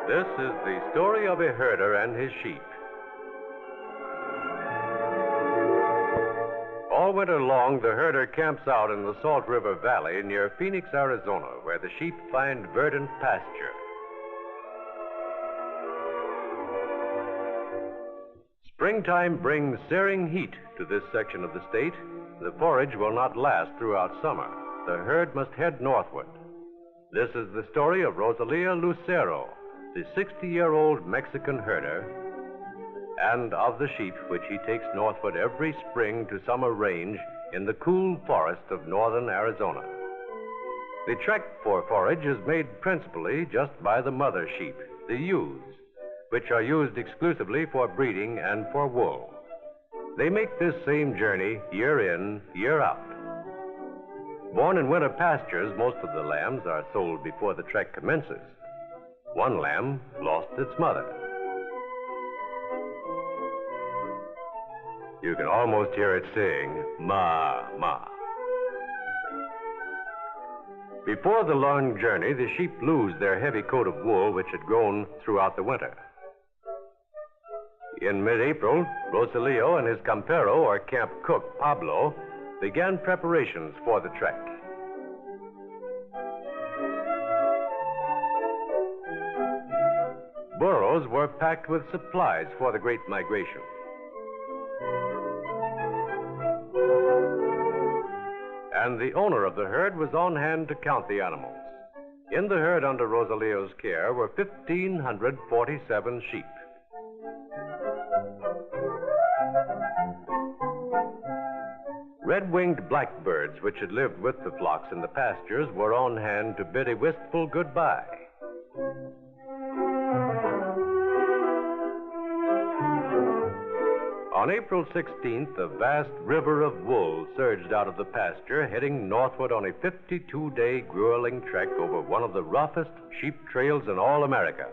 This is the story of a herder and his sheep. All winter long, the herder camps out in the Salt River Valley near Phoenix, Arizona, where the sheep find verdant pasture. Springtime brings searing heat to this section of the state. The forage will not last throughout summer. The herd must head northward. This is the story of Rosalia Lucero, the 60-year-old Mexican herder, and of the sheep which he takes northward every spring to summer range in the cool forest of northern Arizona. The trek for forage is made principally just by the mother sheep, the ewes, which are used exclusively for breeding and for wool. They make this same journey year in, year out. Born in winter pastures, most of the lambs are sold before the trek commences. One lamb lost its mother. You can almost hear it saying, "Ma, ma." Before the long journey, the sheep lose their heavy coat of wool which had grown throughout the winter. In mid-April, Rosalio and his campero, or camp cook, Pablo, began preparations for the trek. Burros were packed with supplies for the great migration. And the owner of the herd was on hand to count the animals. In the herd under Rosalio's care were 1,547 sheep. Red-winged blackbirds, which had lived with the flocks in the pastures, were on hand to bid a wistful goodbye. On April 16th, a vast river of wool surged out of the pasture, heading northward on a 52-day grueling trek over one of the roughest sheep trails in all America.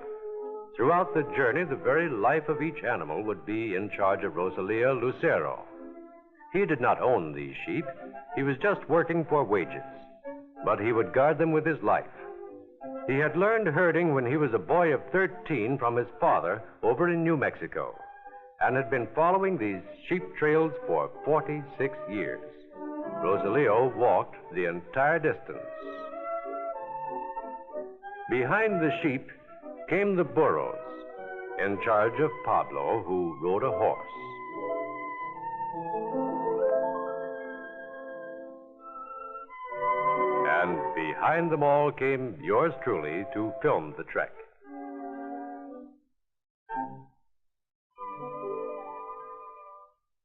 Throughout the journey, the very life of each animal would be in charge of Rosalia Lucero. He did not own these sheep. He was just working for wages. But he would guard them with his life. He had learned herding when he was a boy of 13 from his father over in New Mexico, and had been following these sheep trails for 46 years. Rosalio walked the entire distance. Behind the sheep came the burros, in charge of Pablo, who rode a horse. And behind them all came yours truly to film the trek.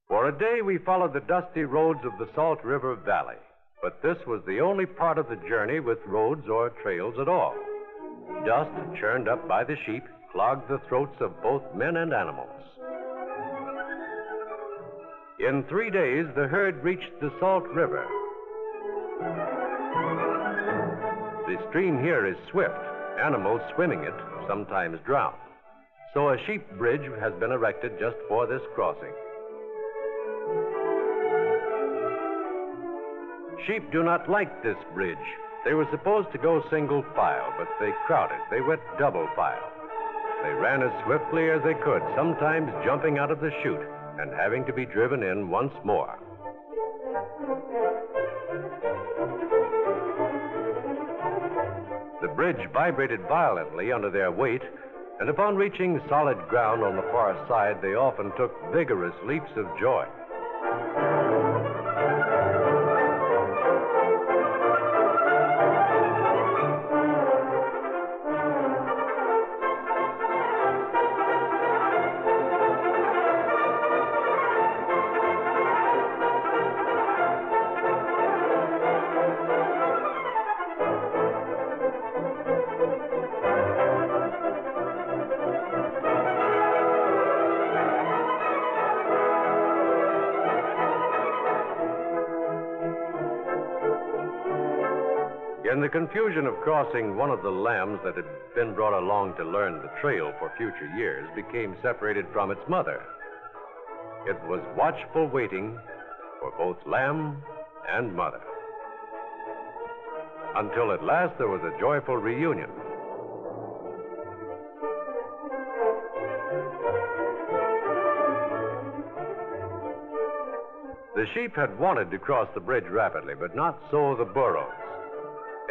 For a day, we followed the dusty roads of the Salt River Valley, but this was the only part of the journey with roads or trails at all. Dust churned up by the sheep clogged the throats of both men and animals. In 3 days, the herd reached the Salt River. The stream here is swift. Animals swimming it sometimes drown. So a sheep bridge has been erected just for this crossing. Sheep do not like this bridge. They were supposed to go single file, but they crowded. They went double file. They ran as swiftly as they could, sometimes jumping out of the chute and having to be driven in once more. The bridge vibrated violently under their weight, and upon reaching solid ground on the far side, they often took vigorous leaps of joy. In the confusion of crossing, one of the lambs that had been brought along to learn the trail for future years became separated from its mother. It was watchful waiting for both lamb and mother. Until at last there was a joyful reunion. The sheep had wanted to cross the bridge rapidly, but not so the burros.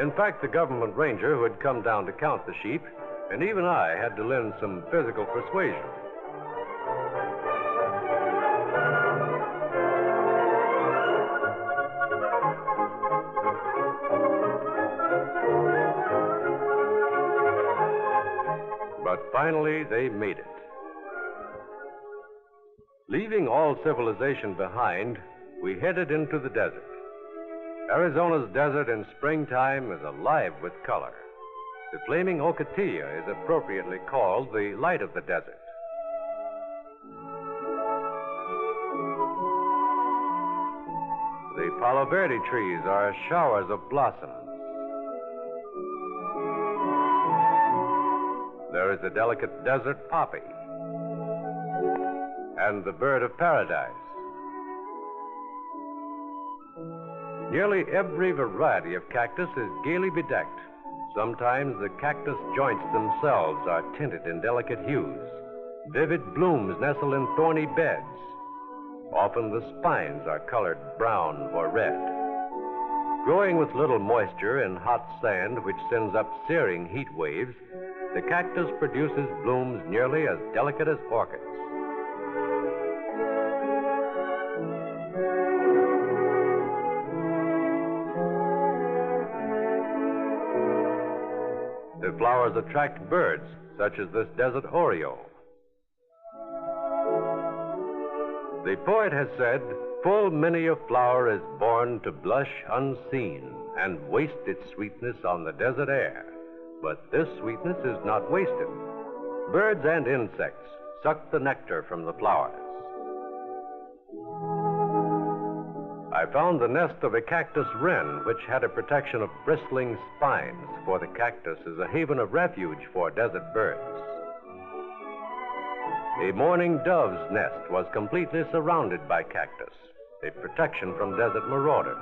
In fact, the government ranger who had come down to count the sheep, and even I had to lend some physical persuasion. But finally, they made it. Leaving all civilization behind, we headed into the desert. Arizona's desert in springtime is alive with color. The flaming ocatilla is appropriately called the light of the desert. The Palo Verde trees are showers of blossoms. There is the delicate desert poppy and the bird of paradise. Nearly every variety of cactus is gaily bedecked. Sometimes the cactus joints themselves are tinted in delicate hues. Vivid blooms nestle in thorny beds. Often the spines are colored brown or red. Growing with little moisture in hot sand which sends up searing heat waves, the cactus produces blooms nearly as delicate as orchids. The flowers attract birds, such as this desert oriole. The poet has said, "Full many a flower is born to blush unseen and waste its sweetness on the desert air. But this sweetness is not wasted. Birds and insects suck the nectar from the flowers." I found the nest of a cactus wren, which had a protection of bristling spines, for the cactus is a haven of refuge for desert birds. A mourning dove's nest was completely surrounded by cactus, a protection from desert marauders.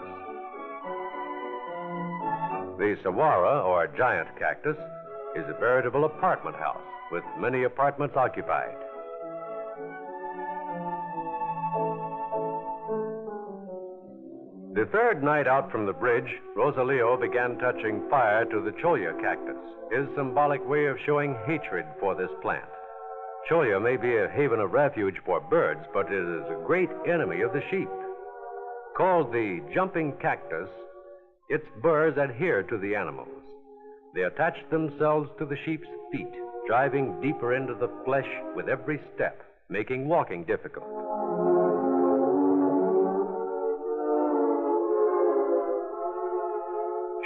The saguaro, or giant cactus, is a veritable apartment house with many apartments occupied. The third night out from the bridge, Rosalio began touching fire to the cholla cactus, his symbolic way of showing hatred for this plant. Cholla may be a haven of refuge for birds, but it is a great enemy of the sheep. Called the jumping cactus, its burrs adhere to the animals. They attach themselves to the sheep's feet, driving deeper into the flesh with every step, making walking difficult.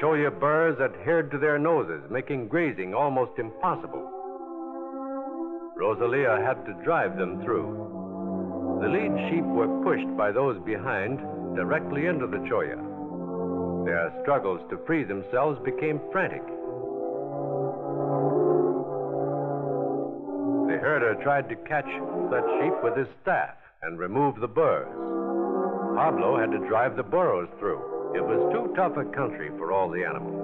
Cholla burrs adhered to their noses, making grazing almost impossible. Rosalia had to drive them through. The lead sheep were pushed by those behind directly into the cholla. Their struggles to free themselves became frantic. The herder tried to catch such sheep with his staff and remove the burrs. Pablo had to drive the burros through. It was too tough a country for all the animals.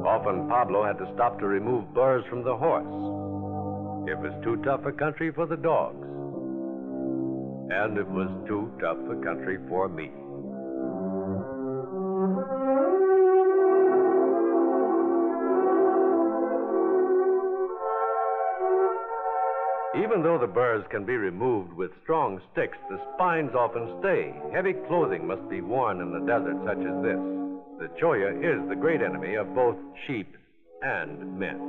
Often Pablo had to stop to remove burrs from the horse. It was too tough a country for the dogs. And it was too tough a country for me. Even though the burrs can be removed with strong sticks, the spines often stay. Heavy clothing must be worn in a desert such as this. The cholla is the great enemy of both sheep and men.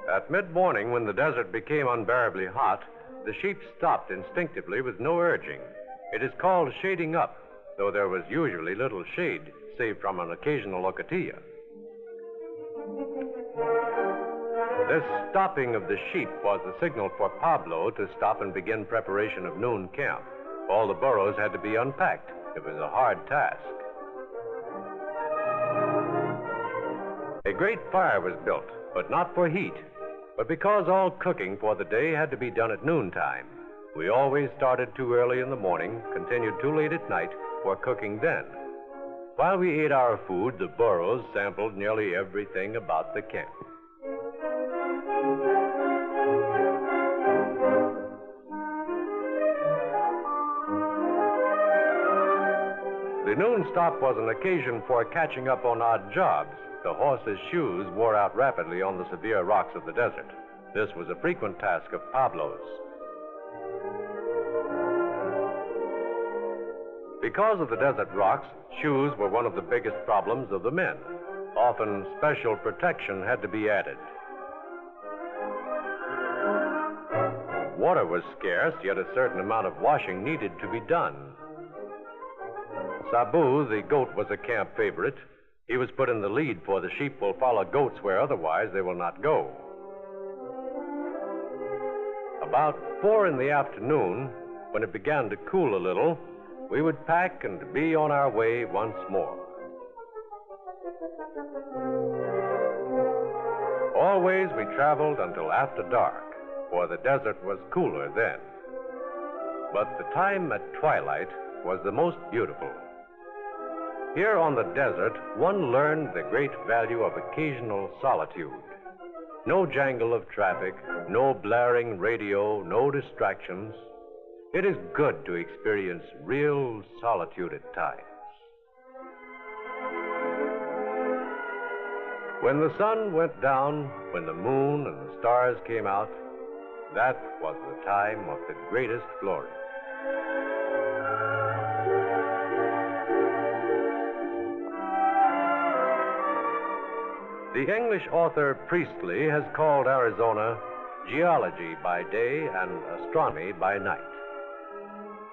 At mid-morning, when the desert became unbearably hot, the sheep stopped instinctively with no urging. It is called shading up, though there was usually little shade, save from an occasional ocatilla. This stopping of the sheep was the signal for Pablo to stop and begin preparation of noon camp. All the burros had to be unpacked. It was a hard task. A great fire was built, but not for heat, but because all cooking for the day had to be done at noontime. We always started too early in the morning, continued too late at night for cooking then. While we ate our food, the burros sampled nearly everything about the camp. The noon stop was an occasion for catching up on odd jobs. The horses' shoes wore out rapidly on the severe rocks of the desert. This was a frequent task of Pablo's. Because of the desert rocks, shoes were one of the biggest problems of the men. Often special protection had to be added. Water was scarce, yet a certain amount of washing needed to be done. Sabu, the goat, was a camp favorite. He was put in the lead, for the sheep will follow goats where otherwise they will not go. About 4 in the afternoon, when it began to cool a little, we would pack and be on our way once more. Always we traveled until after dark, for the desert was cooler then. But the time at twilight was the most beautiful. Here on the desert, one learned the great value of occasional solitude. No jangle of traffic, no blaring radio, no distractions. It is good to experience real solitude at times. When the sun went down, when the moon and the stars came out, that was the time of the greatest glory. The English author Priestley has called Arizona geology by day and astronomy by night.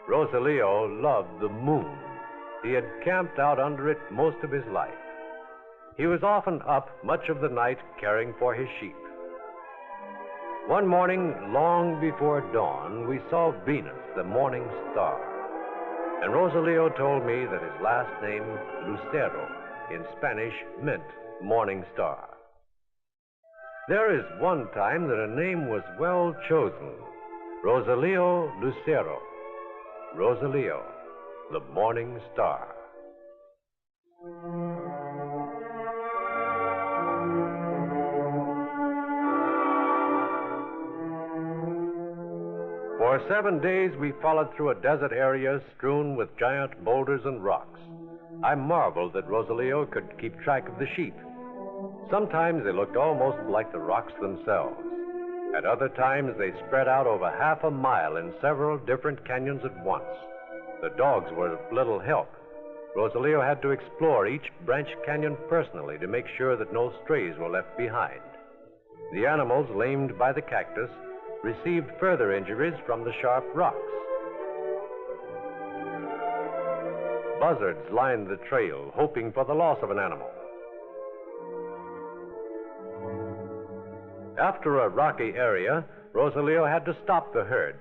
Rosalio loved the moon. He had camped out under it most of his life. He was often up much of the night caring for his sheep. One morning, long before dawn, we saw Venus, the morning star. And Rosalio told me that his last name, Lucero, in Spanish, meant morning star. There is one time that a name was well chosen. Rosalio Lucero. Rosalio, the morning star. For 7 days we followed through a desert area strewn with giant boulders and rocks. I marveled that Rosalio could keep track of the sheep. Sometimes they looked almost like the rocks themselves. At other times, they spread out over half a mile in several different canyons at once. The dogs were of little help. Rosalio had to explore each branch canyon personally to make sure that no strays were left behind. The animals, lamed by the cactus, received further injuries from the sharp rocks. Buzzards lined the trail, hoping for the loss of an animal. After a rocky area, Rosalio had to stop the herd.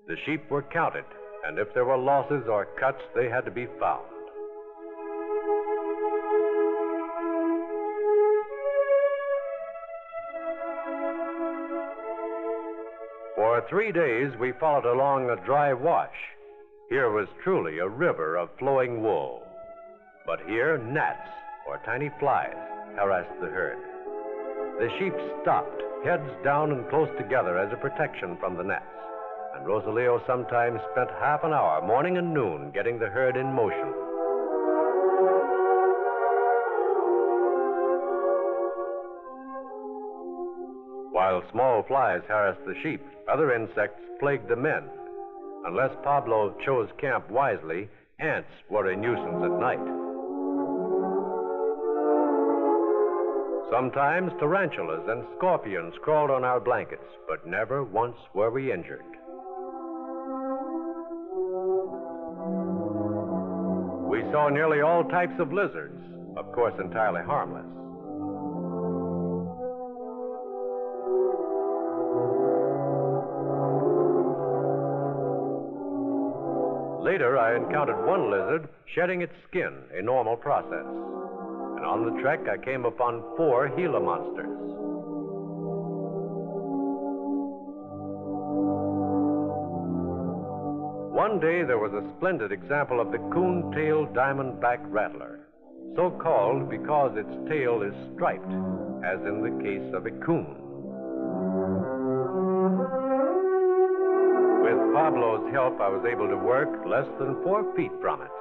The sheep were counted, and if there were losses or cuts, they had to be found. For 3 days, we followed along a dry wash. Here was truly a river of flowing wool. But here, gnats, or tiny flies, harassed the herd. The sheep stopped, heads down and close together as a protection from the gnats. And Rosalio sometimes spent half an hour, morning and noon, getting the herd in motion. While small flies harassed the sheep, other insects plagued the men. Unless Pablo chose camp wisely, ants were a nuisance at night. Sometimes tarantulas and scorpions crawled on our blankets, but never once were we injured. We saw nearly all types of lizards, of course entirely harmless. Later, I encountered one lizard shedding its skin, a normal process. And on the trek, I came upon 4 Gila monsters. One day, there was a splendid example of the coon-tailed diamondback rattler, so called because its tail is striped, as in the case of a coon. With Pablo's help, I was able to work less than 4 feet from it.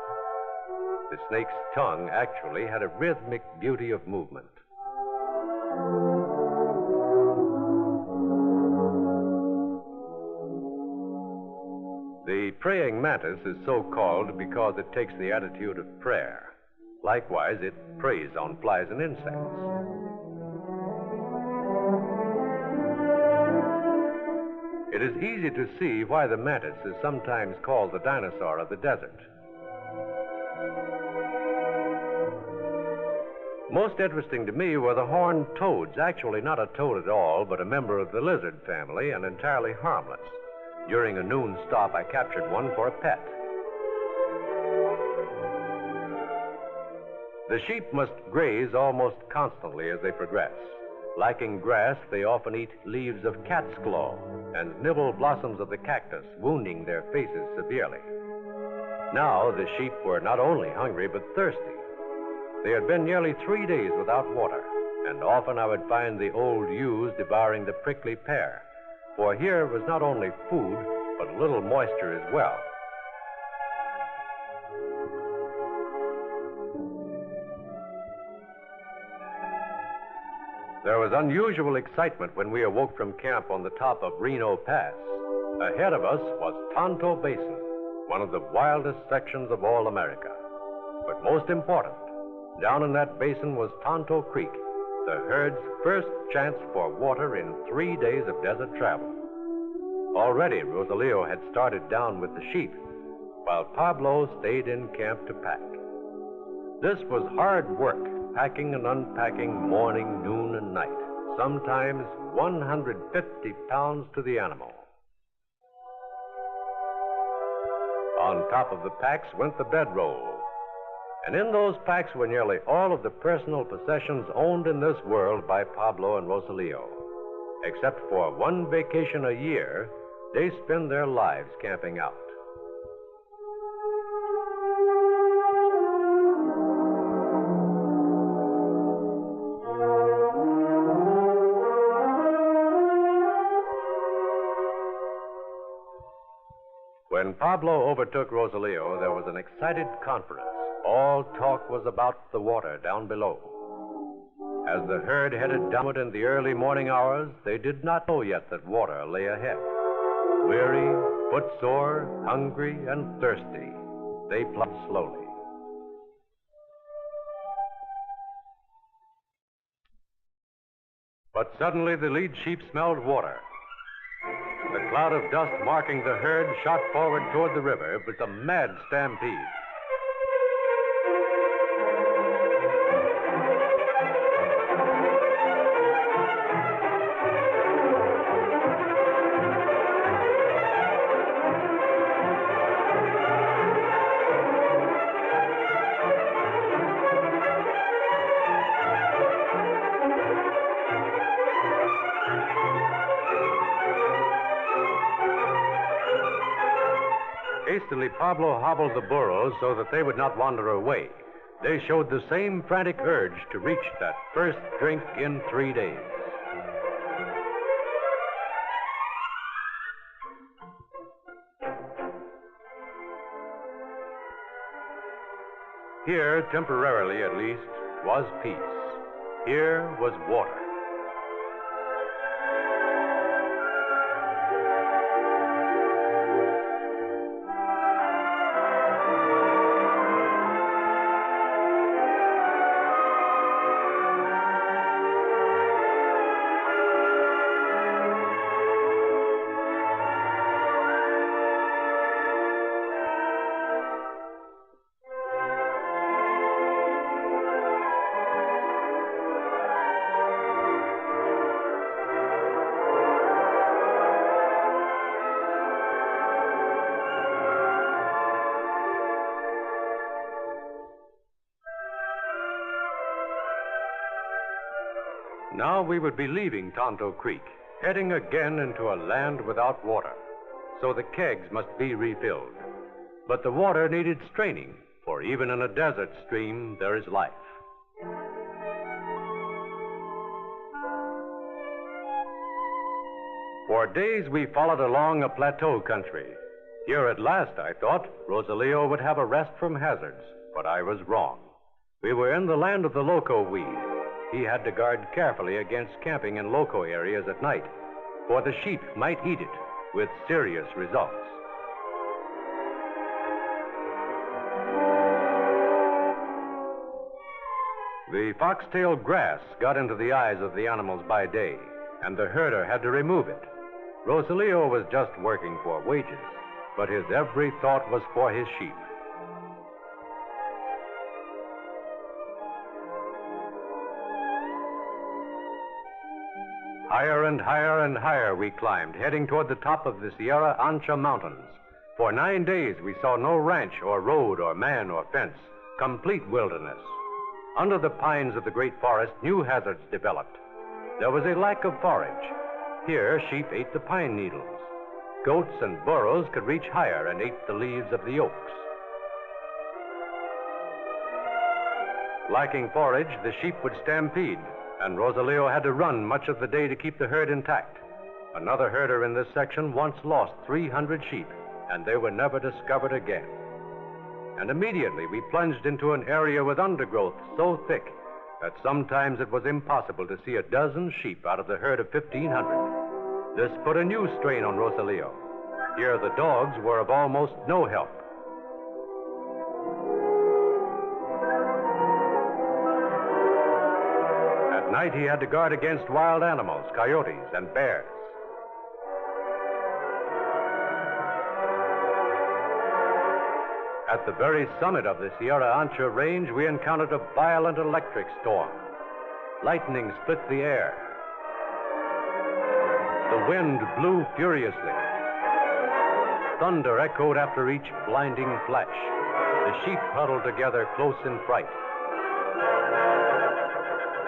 The snake's tongue actually had a rhythmic beauty of movement. The praying mantis is so called because it takes the attitude of prayer. Likewise, it preys on flies and insects. It is easy to see why the mantis is sometimes called the dinosaur of the desert. Most interesting to me were the horned toads, actually not a toad at all, but a member of the lizard family and entirely harmless. During a noon stop, I captured one for a pet. The sheep must graze almost constantly as they progress. Lacking grass, they often eat leaves of cat's claw and nibble blossoms of the cactus, wounding their faces severely. Now, the sheep were not only hungry, but thirsty. They had been nearly 3 days without water, and often I would find the old ewes devouring the prickly pear, for here was not only food, but a little moisture as well. There was unusual excitement when we awoke from camp on the top of Reno Pass. Ahead of us was Tonto Basin, one of the wildest sections of all America. But most important, down in that basin was Tonto Creek, the herd's first chance for water in 3 days of desert travel. Already, Rosalio had started down with the sheep, while Pablo stayed in camp to pack. This was hard work, packing and unpacking morning, noon, and night, sometimes 150 pounds to the animal. On top of the packs went the bedroll. And in those packs were nearly all of the personal possessions owned in this world by Pablo and Rosalio. Except for one vacation a year, they spend their lives camping out. When Pablo overtook Rosalio, there was an excited conference. All talk was about the water down below. As the herd headed downward in the early morning hours, they did not know yet that water lay ahead. Weary, footsore, hungry, and thirsty, they plodded slowly. But suddenly the lead sheep smelled water. The cloud of dust marking the herd shot forward toward the river. It was a mad stampede. Hastily, Pablo hobbled the burros so that they would not wander away. They showed the same frantic urge to reach that first drink in 3 days. Here, temporarily at least, was peace. Here was water. Now we would be leaving Tonto Creek, heading again into a land without water. So the kegs must be refilled. But the water needed straining, for even in a desert stream, there is life. For days we followed along a plateau country. Here at last, I thought, Rosalio would have a rest from hazards, but I was wrong. We were in the land of the loco weed. He had to guard carefully against camping in loco areas at night, for the sheep might eat it, with serious results. The foxtail grass got into the eyes of the animals by day, and the herder had to remove it. Rosalio was just working for wages, but his every thought was for his sheep. Higher and higher and higher we climbed, heading toward the top of the Sierra Ancha Mountains. For 9 days we saw no ranch or road or man or fence, complete wilderness. Under the pines of the great forest, new hazards developed. There was a lack of forage. Here, sheep ate the pine needles. Goats and burros could reach higher and ate the leaves of the oaks. Lacking forage, the sheep would stampede, and Rosalio had to run much of the day to keep the herd intact. Another herder in this section once lost 300 sheep, and they were never discovered again. And immediately we plunged into an area with undergrowth so thick that sometimes it was impossible to see a dozen sheep out of the herd of 1,500. This put a new strain on Rosalio. Here the dogs were of almost no help. At night he had to guard against wild animals, coyotes, and bears. At the very summit of the Sierra Ancha Range, we encountered a violent electric storm. Lightning split the air. The wind blew furiously. Thunder echoed after each blinding flash. The sheep huddled together close in fright.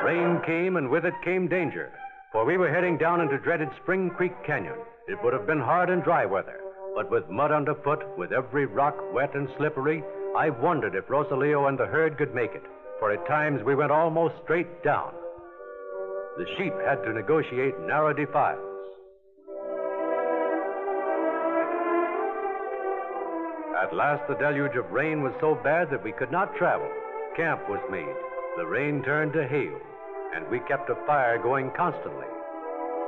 Rain came, and with it came danger, for we were heading down into dreaded Spring Creek Canyon. It would have been hard and dry weather, but with mud underfoot, with every rock wet and slippery, I wondered if Rosalio and the herd could make it, for at times we went almost straight down. The sheep had to negotiate narrow defiles. At last, the deluge of rain was so bad that we could not travel. Camp was made. The rain turned to hail, and we kept a fire going constantly.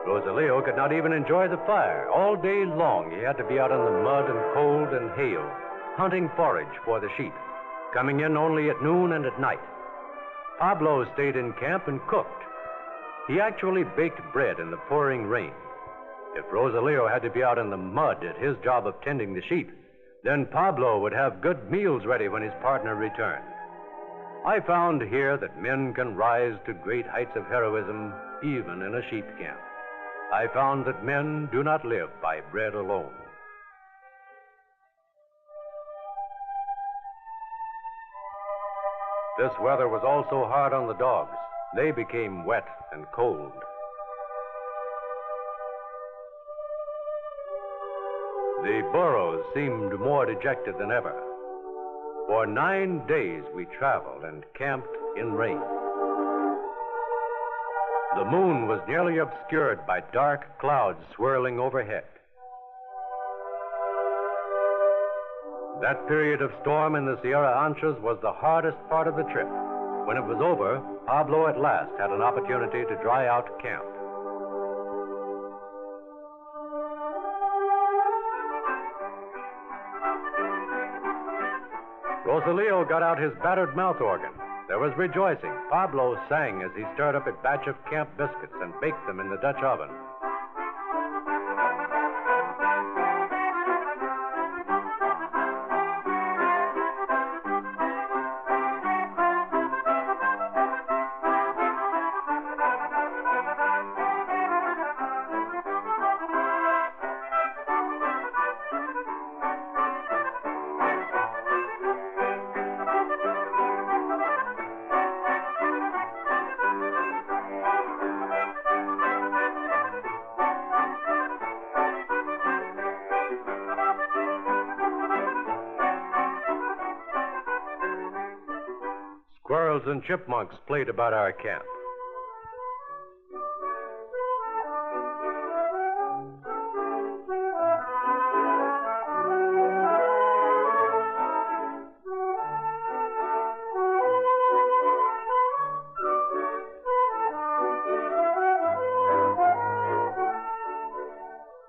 Rosalio could not even enjoy the fire. All day long, he had to be out in the mud and cold and hail, hunting forage for the sheep, coming in only at noon and at night. Pablo stayed in camp and cooked. He actually baked bread in the pouring rain. If Rosalio had to be out in the mud at his job of tending the sheep, then Pablo would have good meals ready when his partner returned. I found here that men can rise to great heights of heroism even in a sheep camp. I found that men do not live by bread alone. This weather was also hard on the dogs. They became wet and cold. The burros seemed more dejected than ever. For 9 days we traveled and camped in rain. The moon was nearly obscured by dark clouds swirling overhead. That period of storm in the Sierra Anchas was the hardest part of the trip. When it was over, Pablo at last had an opportunity to dry out camp. Rosalio got out his battered mouth organ. There was rejoicing. Pablo sang as he stirred up a batch of camp biscuits and baked them in the Dutch oven. and chipmunks played about our camp.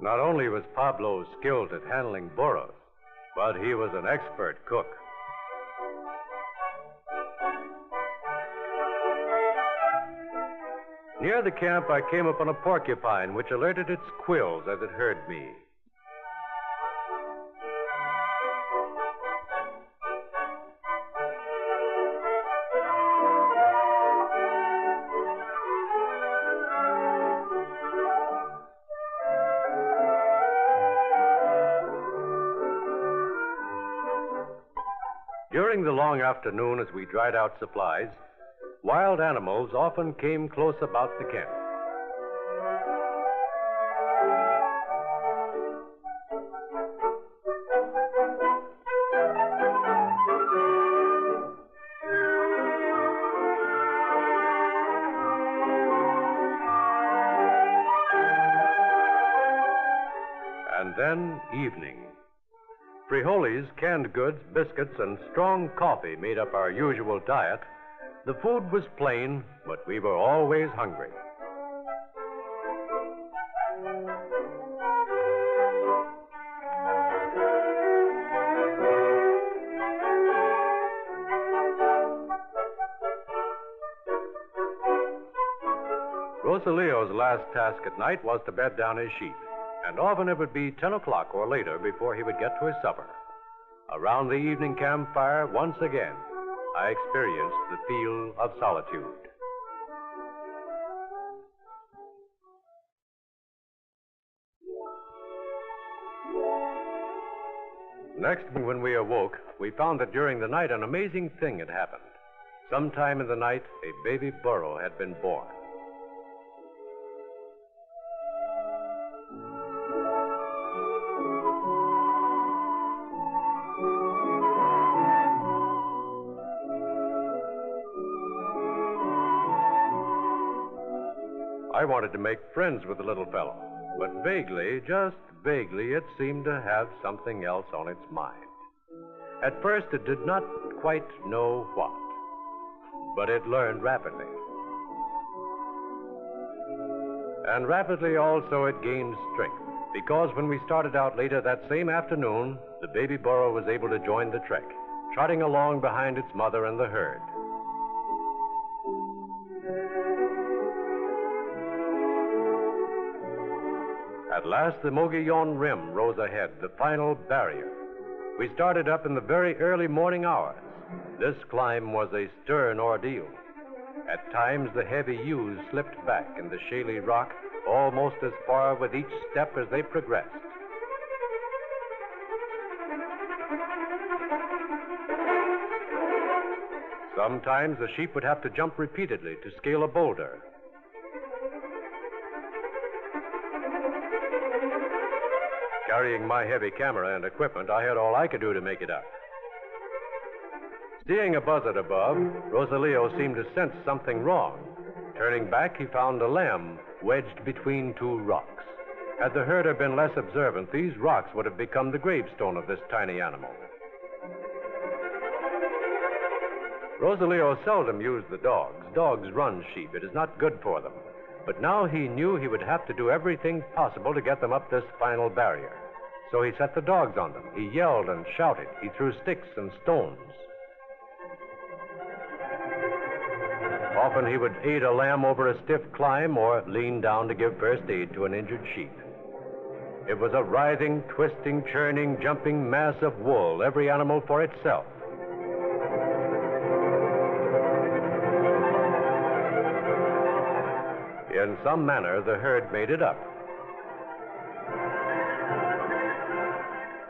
Not only was Pablo skilled at handling burros, but he was an expert cook. Near the camp, I came upon a porcupine which alerted its quills as it heard me. During the long afternoon as we dried out supplies, wild animals often came close about the camp. And then evening. Frijoles, canned goods, biscuits, and strong coffee made up our usual diet. The food was plain, but we were always hungry. Rosalio's last task at night was to bed down his sheep, and often it would be 10 o'clock or later before he would get to his supper. Around the evening campfire, once again, I experienced the feel of solitude. Next, when we awoke, we found that during the night an amazing thing had happened. Sometime in the night, a baby burro had been born. I wanted to make friends with the little fellow, but vaguely, just vaguely, it seemed to have something else on its mind. At first, it did not quite know what, but it learned rapidly. And rapidly also it gained strength, because when we started out later that same afternoon, the baby burro was able to join the trek, trotting along behind its mother and the herd. At last, the Mogollon Rim rose ahead, the final barrier. We started up in the very early morning hours. This climb was a stern ordeal. At times, the heavy yews slipped back in the shaly rock almost as far with each step as they progressed. Sometimes the sheep would have to jump repeatedly to scale a boulder. Carrying my heavy camera and equipment, I had all I could do to make it up. Seeing a buzzard above, Rosalio seemed to sense something wrong. Turning back, he found a lamb wedged between two rocks. Had the herder been less observant, these rocks would have become the gravestone of this tiny animal. Rosalio seldom used the dogs. Dogs run sheep. It is not good for them. But now he knew he would have to do everything possible to get them up this final barrier. So he set the dogs on them. He yelled and shouted. He threw sticks and stones. Often he would aid a lamb over a stiff climb or lean down to give first aid to an injured sheep. It was a writhing, twisting, churning, jumping mass of wool, every animal for itself. In some manner, the herd made it up.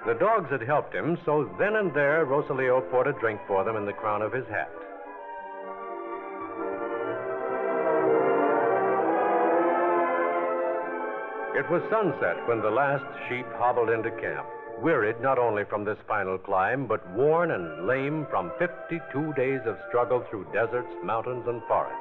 The dogs had helped him, so then and there, Rosalio poured a drink for them in the crown of his hat. It was sunset when the last sheep hobbled into camp. wearied not only from this final climb, but worn and lame from 52 days of struggle through deserts, mountains, and forests.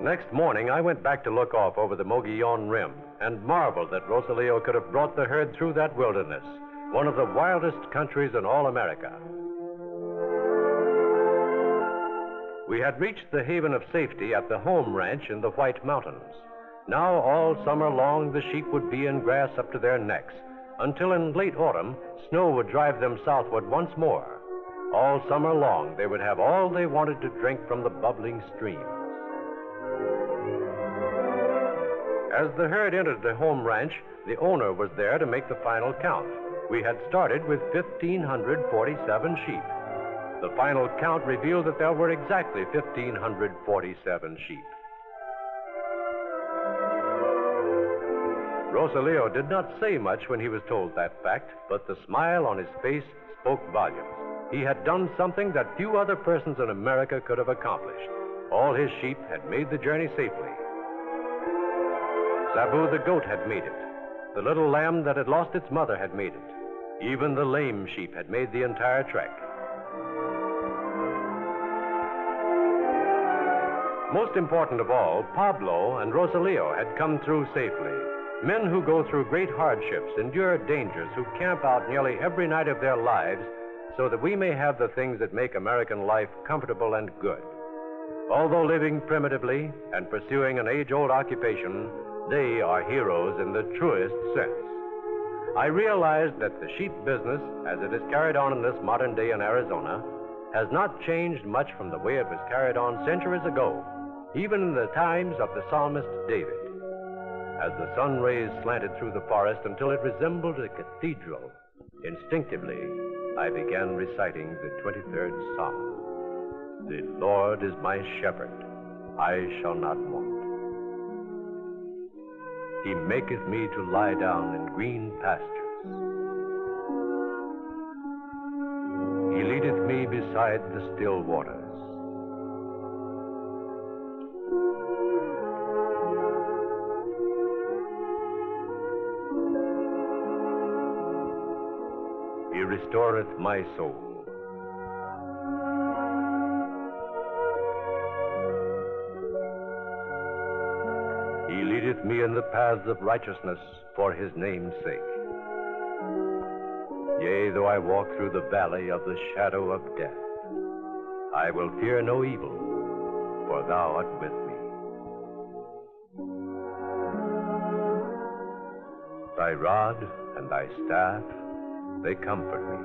Next morning, I went back to look off over the Mogollon Rim and marveled that Rosalio could have brought the herd through that wilderness, one of the wildest countries in all America. We had reached the haven of safety at the home ranch in the White Mountains. Now, all summer long, the sheep would be in grass up to their necks, until in late autumn, snow would drive them southward once more. All summer long, they would have all they wanted to drink from the bubbling streams. As the herd entered the home ranch, the owner was there to make the final count. We had started with 1,547 sheep. The final count revealed that there were exactly 1,547 sheep. Rosalio did not say much when he was told that fact, but the smile on his face spoke volumes. He had done something that few other persons in America could have accomplished. All his sheep had made the journey safely. Sabu the goat had made it. The little lamb that had lost its mother had made it. Even the lame sheep had made the entire trek. Most important of all, Pablo and Rosalio had come through safely. Men who go through great hardships, endure dangers, who camp out nearly every night of their lives so that we may have the things that make American life comfortable and good. Although living primitively and pursuing an age-old occupation, they are heroes in the truest sense. I realized that the sheep business, as it is carried on in this modern day in Arizona, has not changed much from the way it was carried on centuries ago, even in the times of the psalmist David. As the sun rays slanted through the forest until it resembled a cathedral, instinctively I began reciting the 23rd Psalm. The Lord is my shepherd, I shall not want. He maketh me to lie down in green pastures. He leadeth me beside the still waters. He restoreth my soul. He leadeth me in the paths of righteousness for his name's sake. Yea, though I walk through the valley of the shadow of death, I will fear no evil, for thou art with me. Thy rod and thy staff, they comfort me.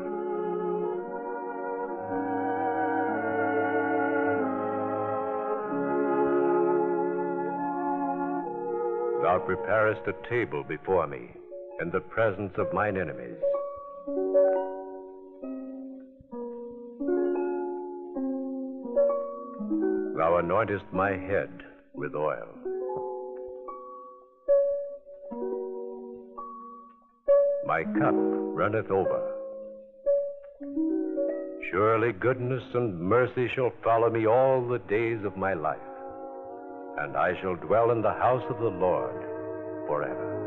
Thou preparest a table before me in the presence of mine enemies. Thou anointest my head with oil. My cup runneth over. Surely goodness and mercy shall follow me all the days of my life, and I shall dwell in the house of the Lord forever.